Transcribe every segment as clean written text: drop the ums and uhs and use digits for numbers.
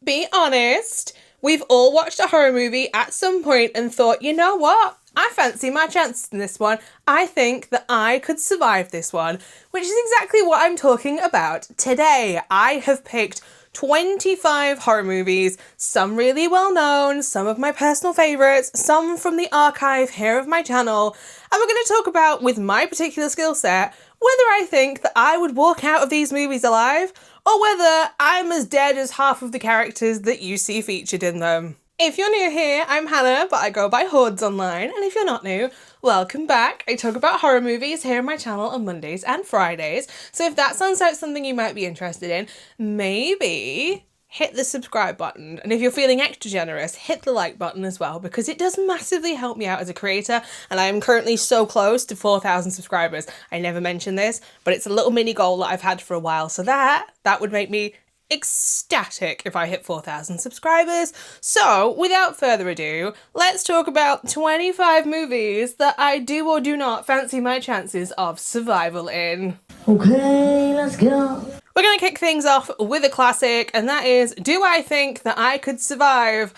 Be honest, we've all watched a horror movie at some point and thought, you know what? I fancy my chances in this one. I think that I could survive this one, which is exactly what I'm talking about today. I have picked 25 horror movies, some really well known, some of my personal favourites, some from the archive here of my channel, and we're going to talk about, with my particular skill set, whether I think that I would walk out of these movies alive, or whether I'm as dead as half of the characters that you see featured in them. If you're new here, I'm Hannah, but I go by Hordes online, and if you're not new, welcome back. I talk about horror movies here on my channel on Mondays and Fridays, so if that sounds like something you might be interested in, maybe hit the subscribe button, and if you're feeling extra generous, hit the like button as well, because it does massively help me out as a creator, and I am currently so close to 4,000 subscribers. I never mention this, but it's a little mini goal that I've had for a while, so that would make me ecstatic if I hit 4,000 subscribers. So, without further ado, let's talk about 25 movies that I do or do not fancy my chances of survival in. Okay, let's go. We're going to kick things off with a classic, and that is, do I think that I could survive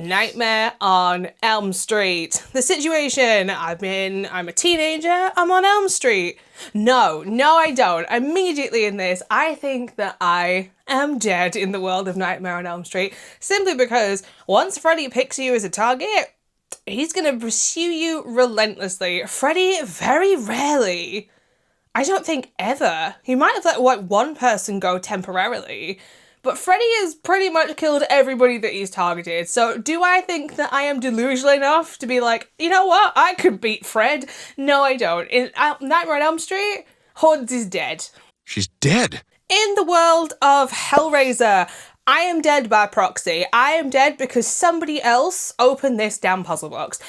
Nightmare on Elm Street? The situation, I'm a teenager, I'm on Elm Street. No, I don't. Immediately in this, I think that I am dead in the world of Nightmare on Elm Street, simply because once Freddy picks you as a target, he's going to pursue you relentlessly. Freddy very rarely, I don't think ever. He might have let one person go temporarily, but Freddy has pretty much killed everybody that he's targeted. So do I think that I am delusional enough to be like, you know what, I could beat Fred? No, I don't. In Nightmare on Elm Street, Hordes is dead. She's dead. In the world of Hellraiser, I am dead by proxy. I am dead because somebody else opened this damn puzzle box.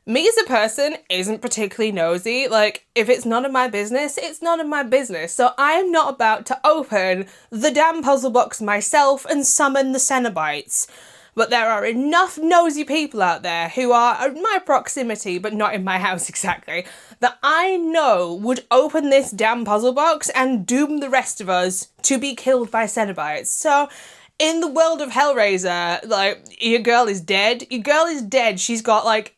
Me as a person isn't particularly nosy. Like, if it's none of my business, it's none of my business. So I am not about to open the damn puzzle box myself and summon the Cenobites. But there are enough nosy people out there who are in my proximity, but not in my house exactly, that I know would open this damn puzzle box and doom the rest of us to be killed by Cenobites. So, in the world of Hellraiser, like, your girl is dead. Your girl is dead. She's got, like,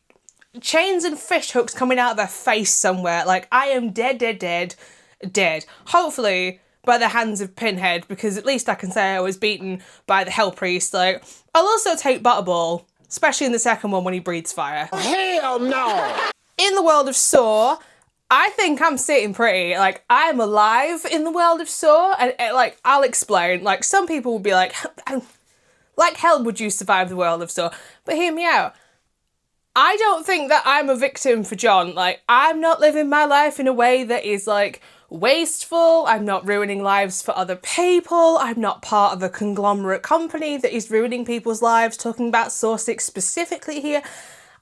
chains and fish hooks coming out of her face somewhere. Like, I am dead. Hopefully by the hands of Pinhead, because at least I can say I was beaten by the Hell Priest. Like, I'll also take Butterball, especially in the second one when he breathes fire. Hell no! In the world of Saw, I think I'm sitting pretty. Like, I'm alive in the world of Saw, and like, I'll explain. Like, some people will be like, like hell would you survive the world of Saw? But hear me out. I don't think that I'm a victim for John. Like, I'm not living my life in a way that is, like, wasteful. I'm not ruining lives for other people. I'm not part of a conglomerate company that is ruining people's lives, talking about Saw 6 specifically here.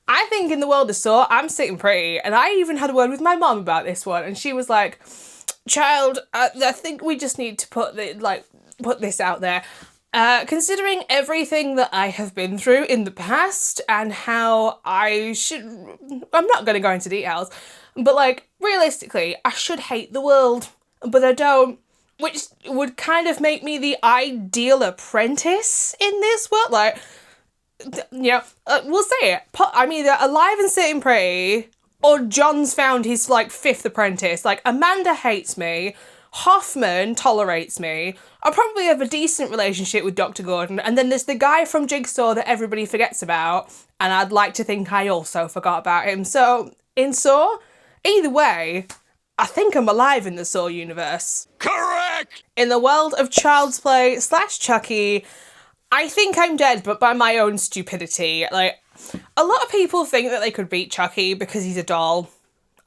I think in the world of Saw, I'm sitting pretty. And I even had a word with my mom about this one, and she was like, child, I think we just need to put this out there. Considering everything that I have been through in the past and how I'm not going to go into details, but like, realistically, I should hate the world, but I don't, which would kind of make me the ideal apprentice in this world. Like, you know, we'll say it. I'm either alive and sitting pretty, or John's found his, like, 5th apprentice. Like, Amanda hates me, Hoffman tolerates me, I probably have a decent relationship with Dr. Gordon, and then there's the guy from Jigsaw that everybody forgets about, and I'd like to think I also forgot about him. So, in Saw, either way, I think I'm alive in the Saw universe. Correct! In the world of Child's Play / Chucky, I think I'm dead, but by my own stupidity. Like, a lot of people think that they could beat Chucky because he's a doll.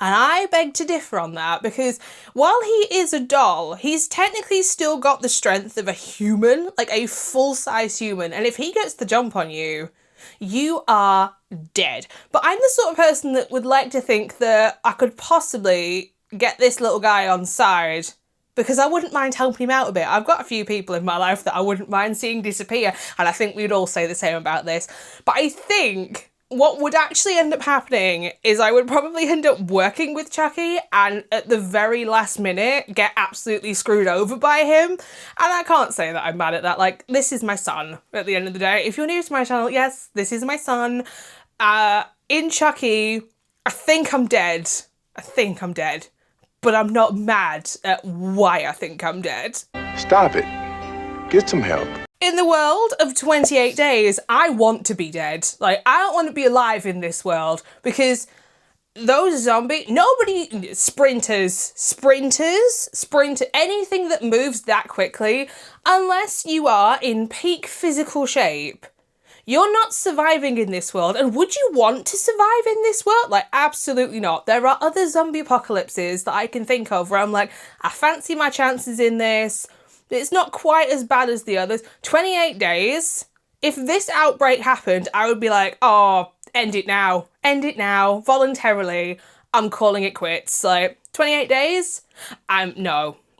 And I beg to differ on that, because while he is a doll, he's technically still got the strength of a human, like a full-size human, and if he gets the jump on you, you are dead. But I'm the sort of person that would like to think that I could possibly get this little guy on side, because I wouldn't mind helping him out a bit. I've got a few people in my life that I wouldn't mind seeing disappear, and I think we'd all say the same about this. But I think what would actually end up happening is I would probably end up working with Chucky and at the very last minute get absolutely screwed over by him. And I can't say that I'm mad at that. Like, this is my son at the end of the day. If you're new to my channel, yes, this is my son. In Chucky, I think I'm dead. But I'm not mad at why I think I'm dead. Stop it. Get some help. In the world of 28 Days, I want to be dead. Like, I don't want to be alive in this world because those sprinter, anything that moves that quickly, unless you are in peak physical shape, you're not surviving in this world. And would you want to survive in this world? Like, absolutely not. There are other zombie apocalypses that I can think of where I'm like, I fancy my chances in this. It's not quite as bad as the others. 28 Days, if this outbreak happened, I would be like, oh, end it now, voluntarily. I'm calling it quits. Like, 28 Days, I'm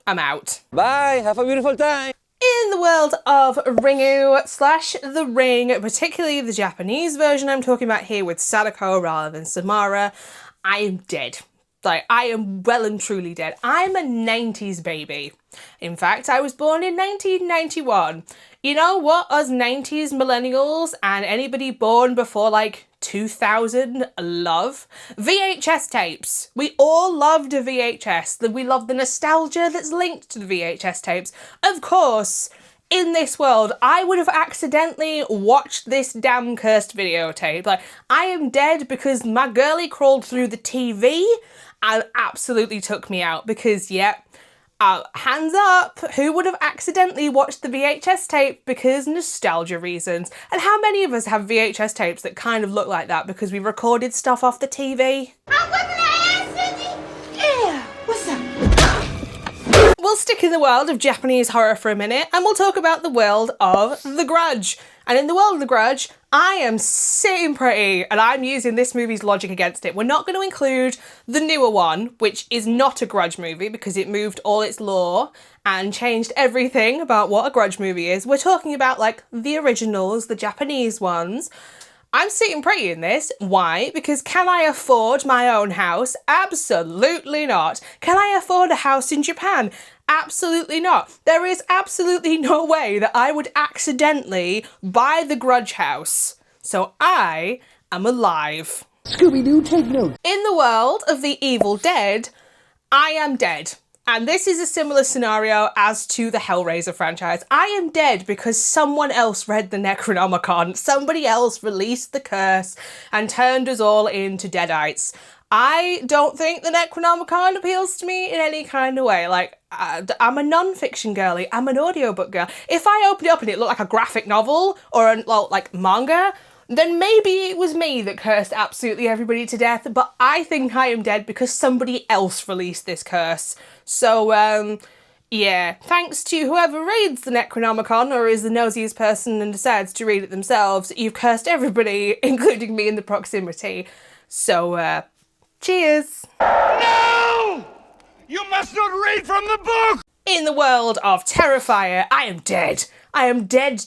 out. Bye, have a beautiful time. In the world of Ringu/The Ring, particularly the Japanese version I'm talking about here with Sadako rather than Samara, I am dead. Like, I am well and truly dead. I'm a 90s baby. In fact, I was born in 1991. You know what us 90s millennials and anybody born before like 2000 love? VHS tapes. We all loved a VHS. We love the nostalgia that's linked to the VHS tapes. Of course, in this world, I would have accidentally watched this damn cursed videotape. Like, I am dead because my girlie crawled through the TV and absolutely took me out because, hands up, who would have accidentally watched the VHS tape because nostalgia reasons? And how many of us have VHS tapes that kind of look like that because we recorded stuff off the TV? Yeah, what's up? We'll stick in the world of Japanese horror for a minute and we'll talk about the world of The Grudge. And in the world of The Grudge, I am sitting pretty, and I'm using this movie's logic against it. We're not going to include the newer one, which is not a Grudge movie because it moved all its lore and changed everything about what a Grudge movie is. We're talking about like the originals, the Japanese ones. I'm sitting pretty in this. Why? Because can I afford my own house? Absolutely not. Can I afford a house in Japan? Absolutely not. There is absolutely no way that I would accidentally buy the Grudge house. So I am alive. Scooby-Doo, take note. In the world of the Evil Dead, I am dead. And this is a similar scenario as to the Hellraiser franchise. I am dead because someone else read the Necronomicon. Somebody else released the curse and turned us all into deadites. I don't think the Necronomicon appeals to me in any kind of way. Like, I'm a non-fiction girly. I'm an audiobook girl. If I opened it up and it looked like a graphic novel or like manga, then maybe it was me that cursed absolutely everybody to death. But I think I am dead because somebody else released this curse. So, yeah, thanks to whoever reads the Necronomicon or is the nosiest person and decides to read it themselves, you've cursed everybody, including me in the proximity. So, cheers. No! You must not read from the book! In the world of Terrifier, I am dead. I am dead.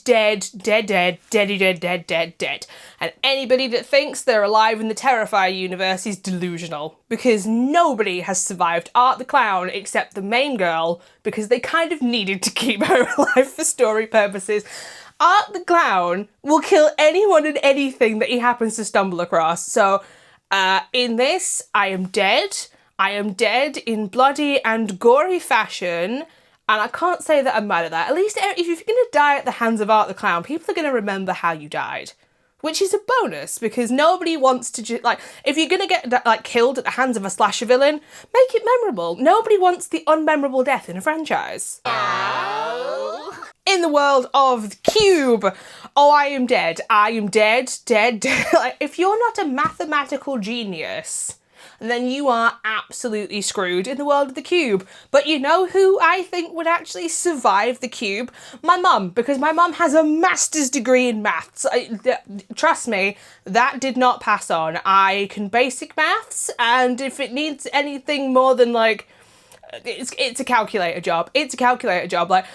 And anybody that thinks they're alive in the Terrifier universe is delusional, because nobody has survived Art the Clown except the main girl, because they kind of needed to keep her alive for story purposes. Art the Clown will kill anyone and anything that he happens to stumble across. So, in this, I am dead. I am dead in bloody and gory fashion. And I can't say that I'm mad at that. At least if you're going to die at the hands of Art the Clown, people are going to remember how you died. Which is a bonus, because nobody wants to just, like, if you're going to get, like, killed at the hands of a slasher villain, make it memorable. Nobody wants the unmemorable death in a franchise. Oh. In the world of Cube, oh, I am dead. I am dead. Like, if you're not a mathematical genius, then you are absolutely screwed in the world of the Cube. But you know who I think would actually survive the Cube? My mum, because my mum has a master's degree in maths. Trust me, that did not pass on. I can basic maths, and if it needs anything more than like, it's a calculator job. It's a calculator job. Like,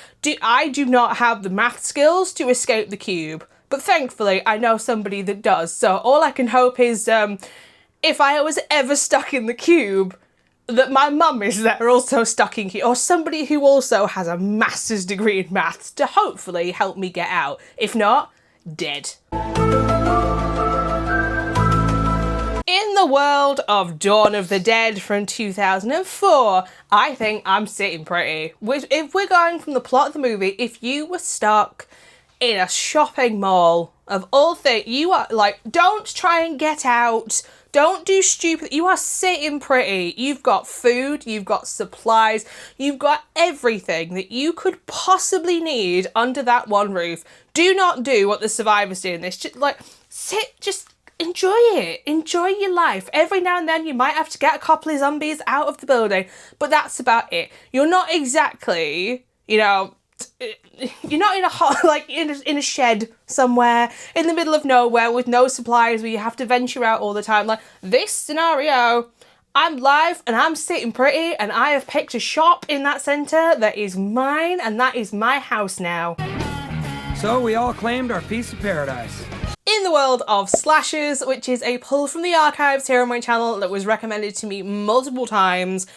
I do not have the math skills to escape the Cube. But thankfully, I know somebody that does. So all I can hope is if I was ever stuck in the cube, that my mum is there also stuck in cube, or somebody who also has a master's degree in maths to hopefully help me get out. If not, dead. In the world of Dawn of the Dead from 2004, I think I'm sitting pretty. If we're going from the plot of the movie, if you were stuck in a shopping mall of all things, you are like, don't try and get out. Don't do stupid. You are sitting pretty. You've got food, you've got supplies, you've got everything that you could possibly need under that one roof. Do not do what the survivors do in this. Just like sit, just enjoy it. Enjoy your life. Every now and then you might have to get a couple of zombies out of the building, but that's about it. You're not exactly, you know, you're not in a like in a shed somewhere in the middle of nowhere with no supplies where you have to venture out all the time. Like this scenario, I'm live and I'm sitting pretty and I have picked a shop in that centre that is mine and that is my house now. So we all claimed our piece of paradise. In the world of slashers, which is a pull from the archives here on my channel that was recommended to me multiple times,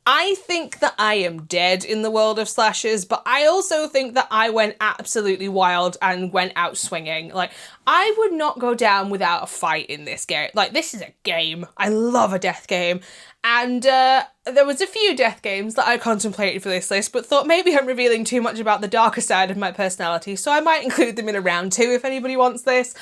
I think that I am dead in the world of slashers, but I also think that I went absolutely wild and went out swinging. Like, I would not go down without a fight in this game. Like, this is a game. I love a death game. And there was a few death games that I contemplated for this list, but thought maybe I'm revealing too much about the darker side of my personality, so I might include them in a round 2 if anybody wants this.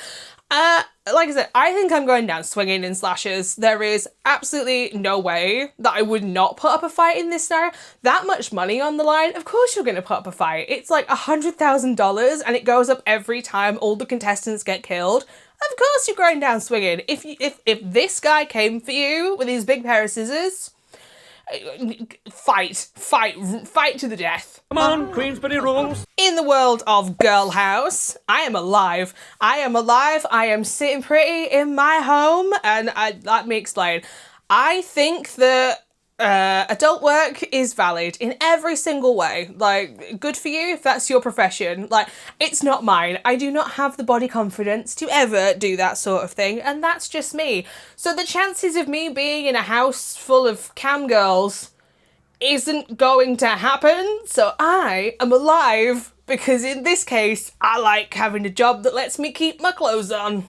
Like I said, I think I'm going down swinging in slashers. There is absolutely no way that I would not put up a fight in this scenario. That much money on the line, of course you're going to put up a fight. It's like $100,000 and it goes up every time all the contestants get killed. Of course you're going down swinging. If this guy came for you with his big pair of scissors, fight to the death. Come on, Queensbury rules. In the world of Girlhouse, I am alive. I am sitting pretty in my home, and let me explain. I think that adult work is valid in every single way. Like, good for you if that's your profession. Like, it's not mine. I do not have the body confidence to ever do that sort of thing, and that's just me. So the chances of me being in a house full of cam girls isn't going to happen. So I am alive because in this case, I like having a job that lets me keep my clothes on.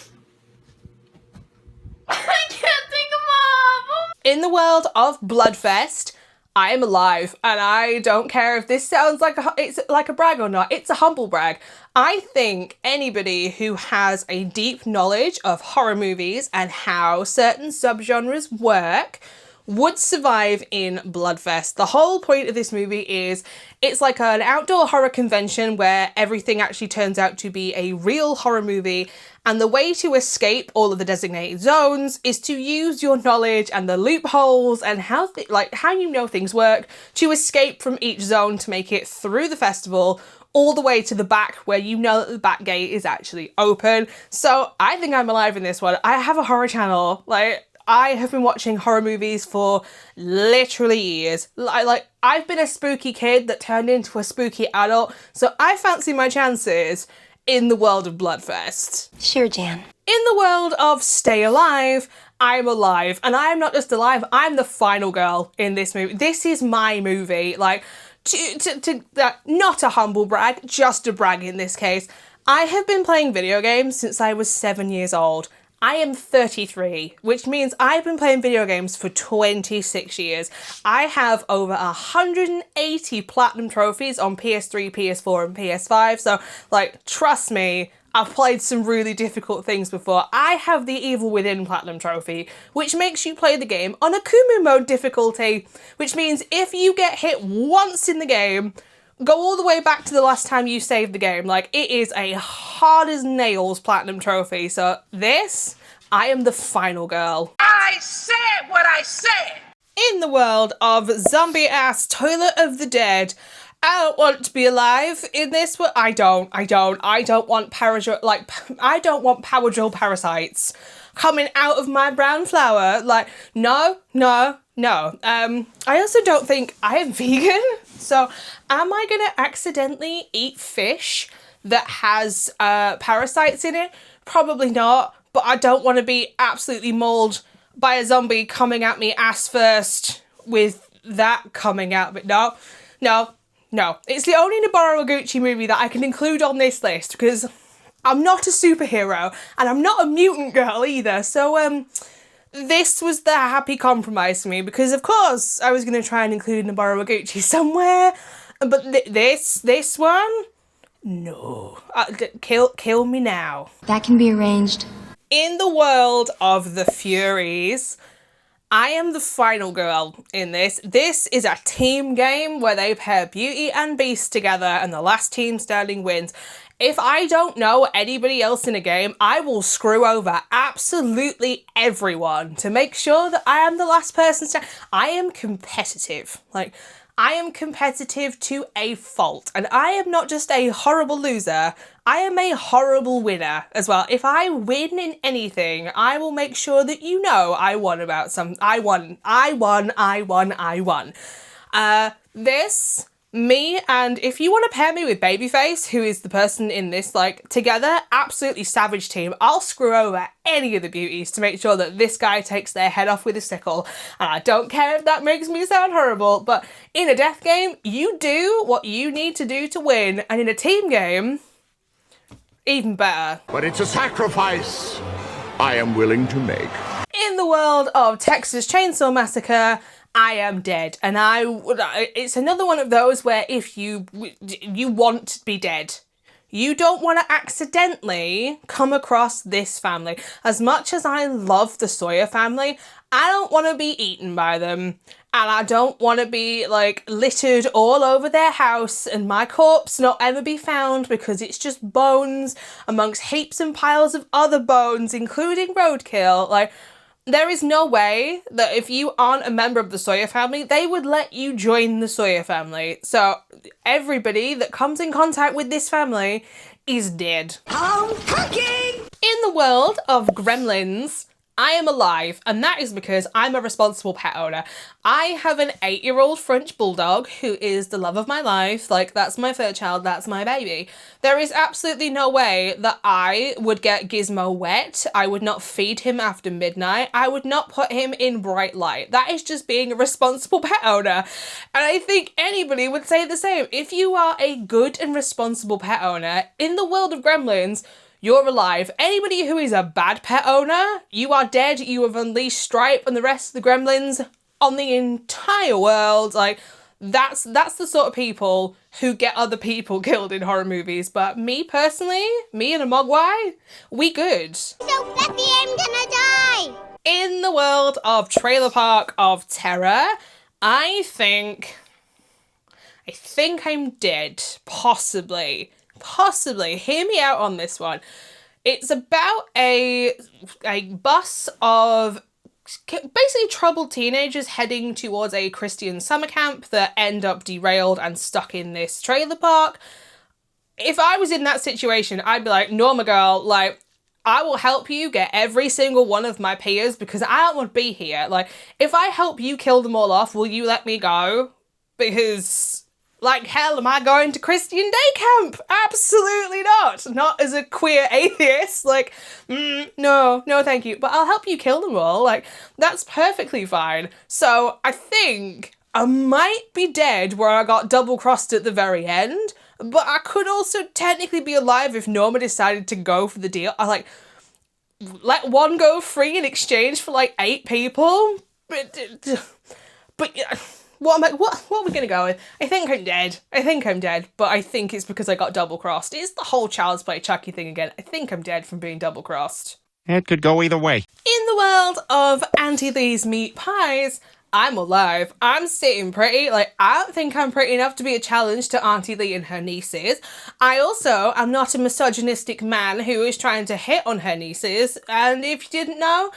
I can't think of mom. In the world of Bloodfest, I am alive, and I don't care if this sounds like it's like a brag or not. It's a humble brag. I think anybody who has a deep knowledge of horror movies and how certain subgenres work would survive in Bloodfest. The whole point of this movie is it's like an outdoor horror convention where everything actually turns out to be a real horror movie, and the way to escape all of the designated zones is to use your knowledge and the loopholes and how you know things work to escape from each zone to make it through the festival all the way to the back where you know that the back gate is actually open. So I think I'm alive in this one. I have a horror channel. Like, I have been watching horror movies for literally years. I've been a spooky kid that turned into a spooky adult, so I fancy my chances in the world of Bloodfest. Sure, Jan. In the world of Stay Alive, I'm alive, and I'm not just alive, I'm the final girl in this movie. This is my movie. Like, not a humble brag, just a brag in this case. I have been playing video games since I was 7 years old. I am 33, which means I've been playing video games for 26 years. I have over 180 platinum trophies on PS3, PS4, and PS5. So, like, trust me, I've played some really difficult things before. I have the Evil Within platinum trophy, which makes you play the game on a Kumu mode difficulty, which means if you get hit once in the game, go all the way back to the last time you saved the game. Like, it is a hard as nails platinum trophy. So this, I am the final girl. I said what I said! In the world of zombie ass Toilet of the Dead, I don't want to be alive in this one. I don't want power gel parasites coming out of my brown flour. Like, no. I also don't think I am vegan. So am I gonna accidentally eat fish that has parasites in it? Probably not, but I don't want to be absolutely mauled by a zombie coming at me ass first with that coming out. But no. It's the only Noboru Oguchi movie that I can include on this list because I'm not a superhero and I'm not a mutant girl either. So this was the happy compromise for me because of course I was going to try and include Noboru Oguchi somewhere, but this one, no. Kill me now. That can be arranged. In the world of the Furies, I am the final girl in this. This is a team game where they pair Beauty and Beast together and the last team standing wins. If I don't know anybody else in a game, I will screw over absolutely everyone to make sure that I am the last person standing. I am competitive. Like, I am competitive to a fault. And I am not just a horrible loser, I am a horrible winner as well. If I win in anything, I will make sure that you know I won about some. I won. This, me, and if you want to pair me with Babyface, who is the person in this, like, together, absolutely savage team. I'll screw over any of the beauties to make sure that this guy takes their head off with a sickle. And I don't care if that makes me sound horrible, but in a death game, you do what you need to do to win. And in a team game, even better. But it's a sacrifice I am willing to make. In the world of Texas Chainsaw Massacre, I am dead. And it's another one of those where if you want to be dead, you don't want to accidentally come across this family. As much as I love the Sawyer family, I don't want to be eaten by them. And I don't want to be, like, littered all over their house and my corpse not ever be found because it's just bones amongst heaps and piles of other bones, including roadkill. Like, there is no way that if you aren't a member of the Sawyer family, they would let you join the Sawyer family. So everybody that comes in contact with this family is dead. I'm cooking! In the world of Gremlins, I am alive, and that is because I'm a responsible pet owner. I have an 8-year-old French bulldog who is the love of my life. Like, that's my third child, that's my baby. There is absolutely no way that I would get Gizmo wet. I would not feed him after midnight. I would not put him in bright light. That is just being a responsible pet owner. And I think anybody would say the same. If you are a good and responsible pet owner, in the world of Gremlins, you're alive. Anybody who is a bad pet owner, you are dead. You have unleashed Stripe and the rest of the Gremlins on the entire world. Like, that's the sort of people who get other people killed in horror movies. But me personally, me and a Mogwai, we good. So Peppy, I'm gonna die! In the world of Trailer Park of Terror, I think I'm dead. Possibly. Hear me out on this one. It's about a bus of basically troubled teenagers heading towards a Christian summer camp that end up derailed and stuck in this trailer park. If I was in that situation, I'd be like, Norma girl, like, I will help you get every single one of my peers because I don't want to be here. Like, if I help you kill them all off, will you let me go? Because, like hell, am I going to Christian day camp? Absolutely not. Not as a queer atheist. Like, no, thank you. But I'll help you kill them all. Like, that's perfectly fine. So I think I might be dead where I got double-crossed at the very end, but I could also technically be alive if Norma decided to go for the deal. I, like, let one go free in exchange for, like, 8 people? But what are we gonna go with? I think I'm dead, but I think it's because I got double-crossed. It's the whole Child's Play Chucky thing again. I think I'm dead from being double-crossed. It could go either way. In the world of Auntie Lee's meat pies, I'm alive. I'm sitting pretty. Like, I don't think I'm pretty enough to be a challenge to Auntie Lee and her nieces. I also am not a misogynistic man who is trying to hit on her nieces. And if you didn't know,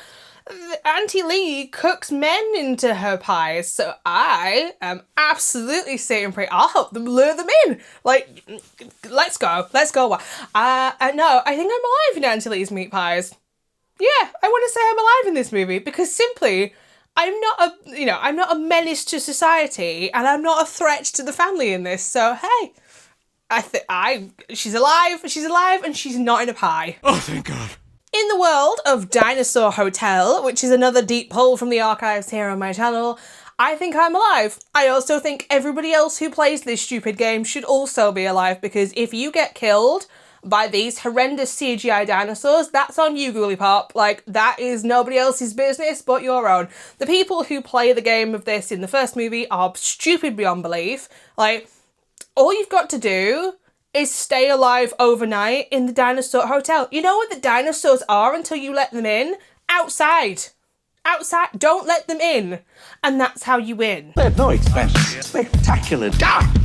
Auntie Lee cooks men into her pies, so I am absolutely sitting pretty. I'll help them lure them in. Like, let's go. No, I think I'm alive in Auntie Lee's meat pies. Yeah, I want to say I'm alive in this movie because simply, I'm not a menace to society and I'm not a threat to the family in this. So hey, She's alive, and she's not in a pie. Oh, thank God. In the world of Dinosaur Hotel, which is another deep pull from the archives here on my channel, I think I'm alive. I also think everybody else who plays this stupid game should also be alive, because if you get killed by these horrendous CGI dinosaurs, that's on you, Ghoulie Pop. Like, that is nobody else's business but your own. The people who play the game of this in the first movie are stupid beyond belief. Like, all you've got to do is stay alive overnight in the Dinosaur Hotel. You know what the dinosaurs are until you let them in? Outside. Outside. Don't let them in. And that's how you win. Spared no expense. Spectacular.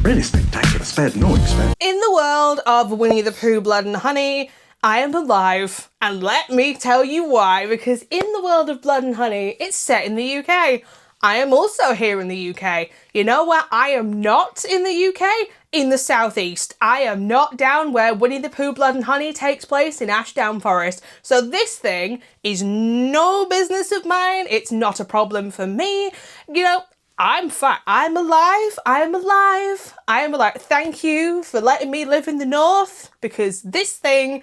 Really spectacular. Spared no expense. In the world of Winnie the Pooh, Blood and Honey, I am alive. And let me tell you why. Because in the world of Blood and Honey, it's set in the UK. I am also here in the UK. You know where I am not in the UK? In the southeast. I am not down where Winnie the Pooh Blood and Honey takes place in Ashdown Forest. So this thing is no business of mine. It's not a problem for me. You know, I'm fine. I'm alive. I'm alive. I am alive. Thank you for letting me live in the north, because this thing,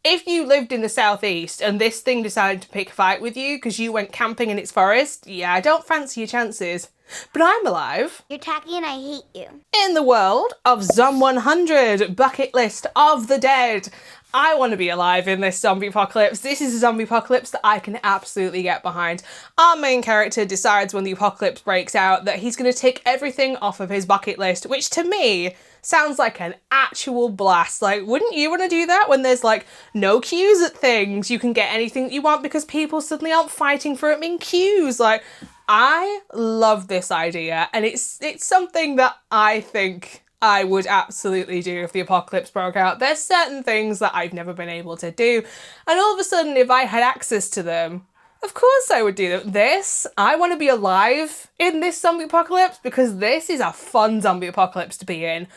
if you lived in the southeast and this thing decided to pick a fight with you because you went camping in its forest, yeah, I don't fancy your chances. But I'm alive. You're tacky and I hate you. In the world of Zom 100, Bucket List of the Dead, I want to be alive in this zombie apocalypse. This is a zombie apocalypse that I can absolutely get behind. Our main character decides when the apocalypse breaks out that he's going to tick everything off of his bucket list, which to me sounds like an actual blast. Like, wouldn't you want to do that when there's like no queues at things? You can get anything that you want because people suddenly aren't fighting for it in queues. Like, I love this idea, and it's something that I think I would absolutely do if the apocalypse broke out. There's certain things that I've never been able to do, and all of a sudden, if I had access to them, of course I would do them. I want to be alive in this zombie apocalypse because this is a fun zombie apocalypse to be in.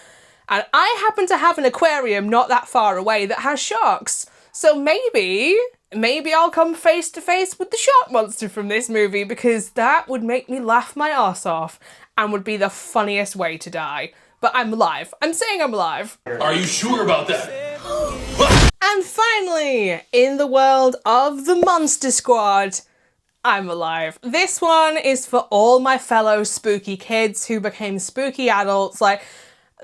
And I happen to have an aquarium not that far away that has sharks. So maybe I'll come face to face with the shark monster from this movie, because that would make me laugh my arse off and would be the funniest way to die. But I'm alive. I'm saying I'm alive. Are you sure about that? And finally, in the world of the Monster Squad, I'm alive. This one is for all my fellow spooky kids who became spooky adults. Like,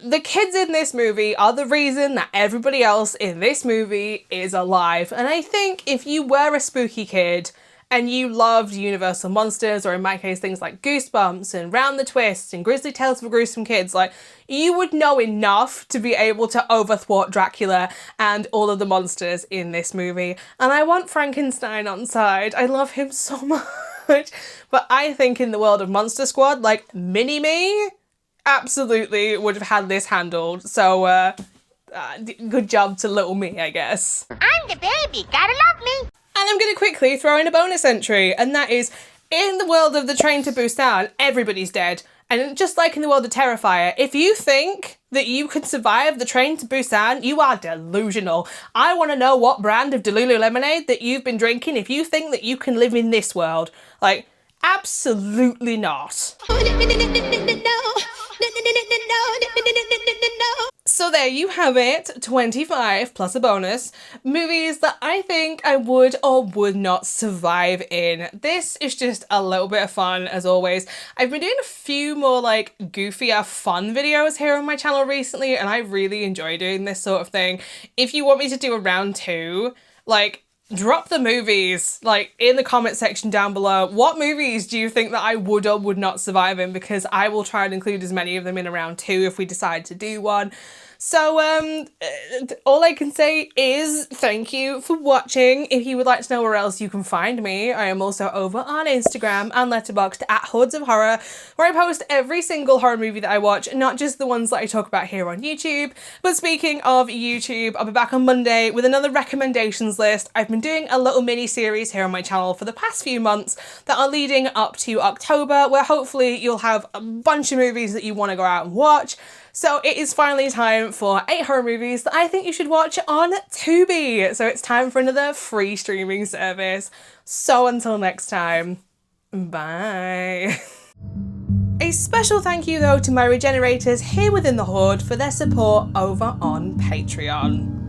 the kids in this movie are the reason that everybody else in this movie is alive. And I think if you were a spooky kid and you loved Universal Monsters, or in my case, things like Goosebumps and Round the Twist and Grizzly Tales for Gruesome Kids, like, you would know enough to be able to overthwart Dracula and all of the monsters in this movie. And I want Frankenstein on side. I love him so much. But I think in the world of Monster Squad, like, Mini-Me absolutely would have had this handled. So, good job to little me, I guess. I'm the baby, gotta love me. And I'm going to quickly throw in a bonus entry, and that is, in the world of the Train to Busan, everybody's dead. And just like in the world of Terrifier, if you think that you could survive the Train to Busan, you are delusional. I want to know what brand of Delulu lemonade that you've been drinking if you think that you can live in this world. Like, absolutely not. So there you have it, 25 plus a bonus, movies that I think I would or would not survive in. This is just a little bit of fun, as always. I've been doing a few more like goofier fun videos here on my channel recently, and I really enjoy doing this sort of thing. If you want me to do a round 2, like, drop the movies, like, in the comment section down below. What movies do you think that I would or would not survive in? Because I will try and include as many of them in a round 2 if we decide to do one. So, all I can say is thank you for watching. If you would like to know where else you can find me, I am also over on Instagram and Letterboxd at HordesOfHorror, where I post every single horror movie that I watch, not just the ones that I talk about here on YouTube. But speaking of YouTube, I'll be back on Monday with another recommendations list. I've been doing a little mini-series here on my channel for the past few months that are leading up to October, where hopefully you'll have a bunch of movies that you want to go out and watch. So it is finally time for 8 horror movies that I think you should watch on Tubi. So it's time for another free streaming service. So until next time, bye. A special thank you though to my regenerators here within the Horde for their support over on Patreon.